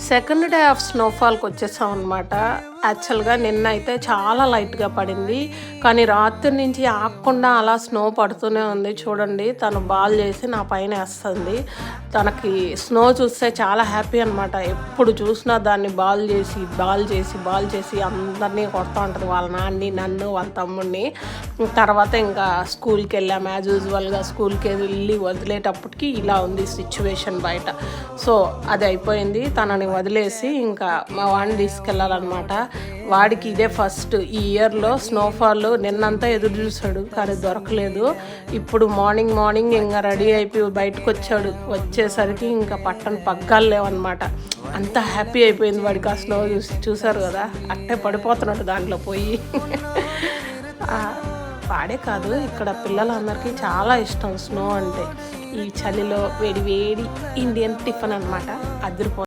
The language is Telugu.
సెకండ్ డే ఆఫ్ స్నోఫాల్కి వచ్చేసాం అనమాట. యాక్చువల్గా నిన్న అయితే చాలా లైట్గా పడింది, కానీ రాత్రి నుంచి ఆగకుండా అలా స్నో పడుతూనే ఉంది. చూడండి, తను బాల్ చేసి నా పైన వేస్తుంది. తనకి స్నో చూస్తే చాలా హ్యాపీ అనమాట. ఎప్పుడు చూసినా దాన్ని బాల్ చేసి అందరినీ కొడుతూ ఉంటుంది, వాళ్ళ నాన్ని, నన్ను, వాళ్ళ తమ్ముడిని. తర్వాత ఇంకా స్కూల్కి వెళ్ళాము. యాజ్ యూజువల్గా స్కూల్కి వెళ్ళి వదిలేటప్పటికి ఇలా ఉంది సిచ్యువేషన్ బయట. సో అది అయిపోయింది. తనని వదిలేసి ఇంకా మా వాడిని తీసుకెళ్ళాలన్నమాట. వాడికి ఇదే ఫస్ట్ ఈ ఇయర్లో స్నోఫాల్. నిన్నంతా ఎదురు చూశాడు కానీ దొరకలేదు. ఇప్పుడు మార్నింగ్ ఇంకా రెడీ అయిపోయి బయటకు వచ్చేసరికి ఇంకా పట్టణ పగ్గాలు లేవన్నమాట. అంత హ్యాపీ అయిపోయింది వాడికి ఆ స్నో చూసారు కదా, అట్టే పడిపోతున్నాడు దాంట్లో పోయి. వాడే కాదు, ఇక్కడ పిల్లలందరికీ చాలా ఇష్టం స్నో అంటే. ఈ చలిలో వేడి ఇండియన్ టిఫిన్ అనమాట, అదిరిపో